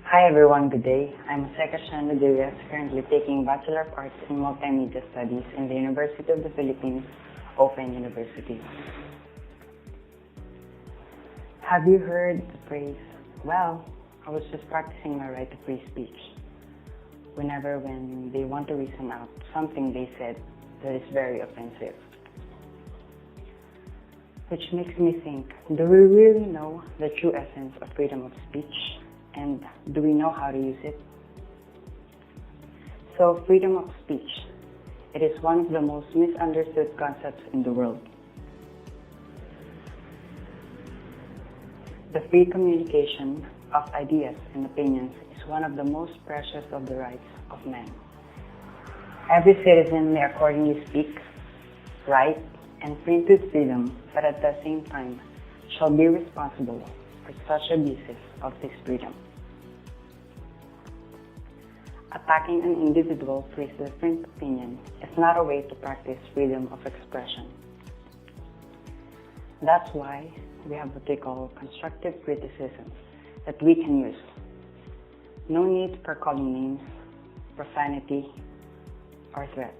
Hi everyone, good day. I'm JoseChristian Rodillas, currently taking Bachelor of Arts in Multimedia Studies in the University of the Philippines, Open University. Have you heard the phrase, well, I was just practicing my right to free speech? When they want to reason out something they said that is very offensive. Which makes me think, do we really know the true essence of freedom of speech? And do we know how to use it? So, freedom of speech. It is one of the most misunderstood concepts in the world. The free communication of ideas and opinions is one of the most precious of the rights of man. Every citizen may accordingly speak, write, and print with freedom, but at the same time shall be responsible for such abuses of this freedom. Attacking an individual for his different opinion is not a way to practice freedom of expression. That's why we have what we call constructive criticism that we can use. No need for calling names, profanity, or threats.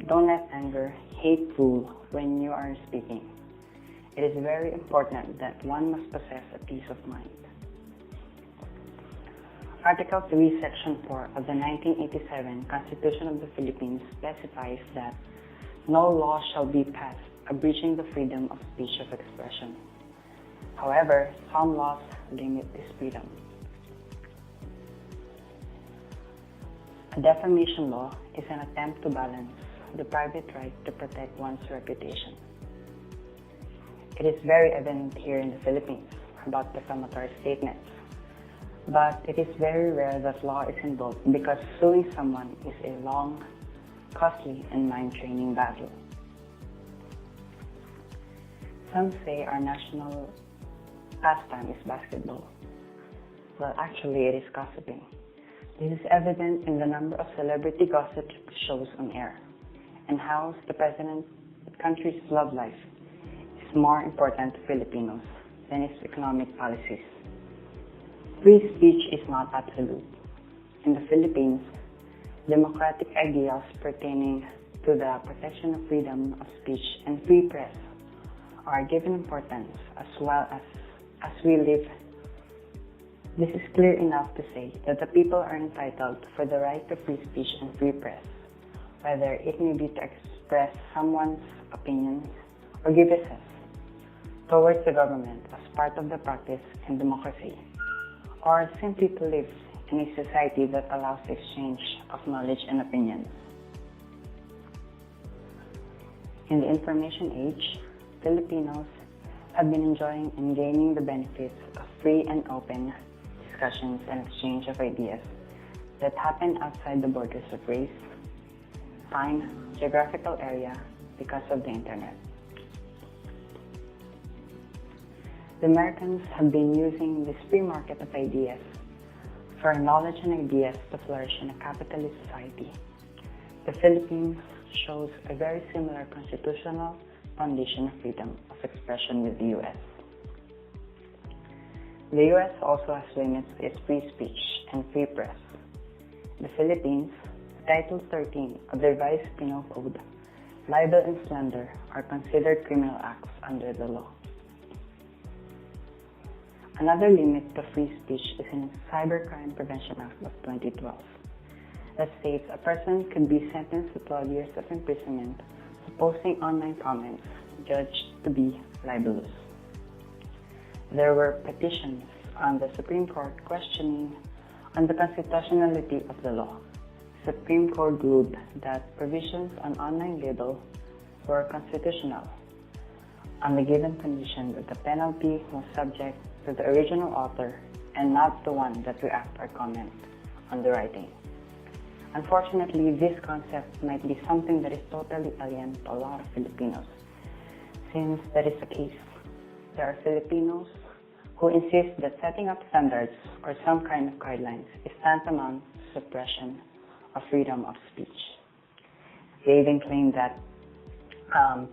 Don't let anger, hate rule when you are speaking. It is very important that one must possess a peace of mind. Article 3, Section 4 of the 1987 Constitution of the Philippines specifies that no law shall be passed abridging the freedom of speech of expression. However, some laws limit this freedom. A defamation law is an attempt to balance the private right to protect one's reputation. It is very evident here in the Philippines about defamatory statements. But it is very rare that law is involved because suing someone is a long, costly, and mind-training battle. Some say our national pastime is basketball. Well, actually, it is gossiping. This is evident in the number of celebrity gossip shows on air, and how the president's country's love life is more important to Filipinos than its economic policies. Free speech is not absolute. In the Philippines, democratic ideals pertaining to the protection of freedom of speech and free press are given importance as well as we live. This is clear enough to say that the people are entitled for the right to free speech and free press, whether it may be to express someone's opinions or grievances towards the government as part of the practice in democracy, or simply to live in a society that allows the exchange of knowledge and opinions. In the information age, Filipinos have been enjoying and gaining the benefits of free and open discussions and exchange of ideas that happen outside the borders of race, time, geographical area because of the internet. The Americans have been using this free market of ideas for knowledge and ideas to flourish in a capitalist society. The Philippines shows a very similar constitutional foundation of freedom of expression with the US. The US also has limits to its free speech and free press. The Philippines, Title 13 of the revised Penal Code, libel and slander are considered criminal acts under the law. Another limit to free speech is in the Cybercrime Prevention Act of 2012 that states a person could be sentenced to 12 years of imprisonment for posting online comments judged to be libelous. There were petitions on the Supreme Court questioning on the constitutionality of the law. The Supreme Court ruled that provisions on online libel were constitutional on the given condition that the penalty was subject to the original author and not the one that reacts or comment on the writing. Unfortunately, this concept might be something that is totally alien to a lot of Filipinos. Since that is the case, there are Filipinos who insist that setting up standards or some kind of guidelines is tantamount to suppression of freedom of speech. They even claim that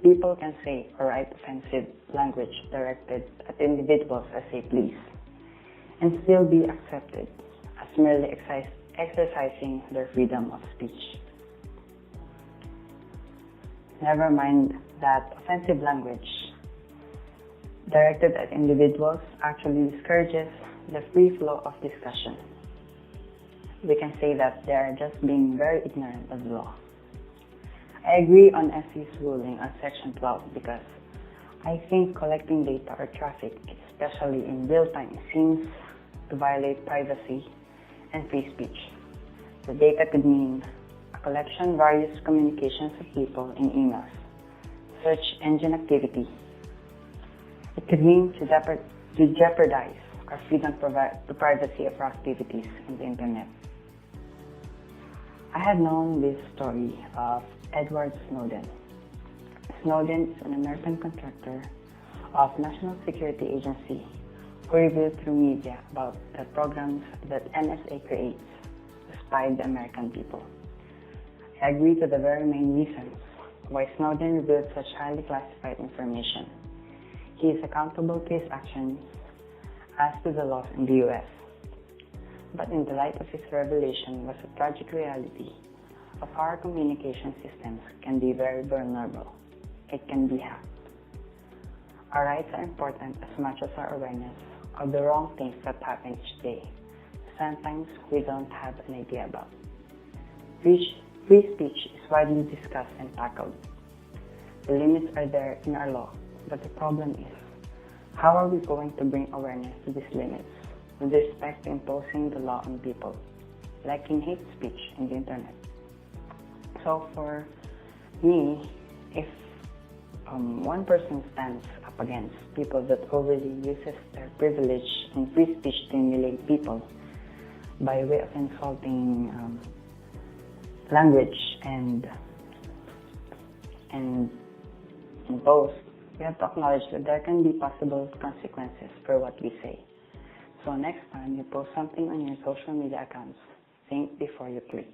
people can say or write offensive language directed at individuals as they please. and still be accepted as merely exercising their freedom of speech. Never mind that offensive language directed at individuals actually discourages the free flow of discussion. We can say that they are just being very ignorant of the law. I agree on SC's ruling on Section 12 because I think collecting data or traffic, especially in real time, seems to violate privacy and free speech. The data could mean a collection of various communications of people in emails, search engine activity. It could mean to jeopardize our freedom to privacy of our activities in the internet. I had known this story of Edward Snowden. Snowden is an American contractor of National Security Agency who revealed through media about the programs that NSA creates to spy the American people. I agree to the very main reasons why Snowden revealed such highly classified information. He is accountable to his actions as to the laws in the US. But in the light of his revelation was a tragic reality of how our communication systems can be very vulnerable. It can be hacked. Our rights are important as much as our awareness of the wrong things that happen each day. Sometimes we don't have an idea about. Free speech is widely discussed and tackled. The limits are there in our law, but the problem is, how are we going to bring awareness to these limits with respect to imposing the law on people, like in hate speech in the internet? So for me, if one person stands up against people that overly uses their privilege in free speech to humiliate people by way of insulting language and both, we have to acknowledge that there can be possible consequences for what we say. So next time you post something on your social media accounts, think before you click.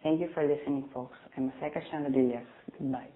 Thank you for listening, folks. I'm JoseChristian Rodillas. Goodbye.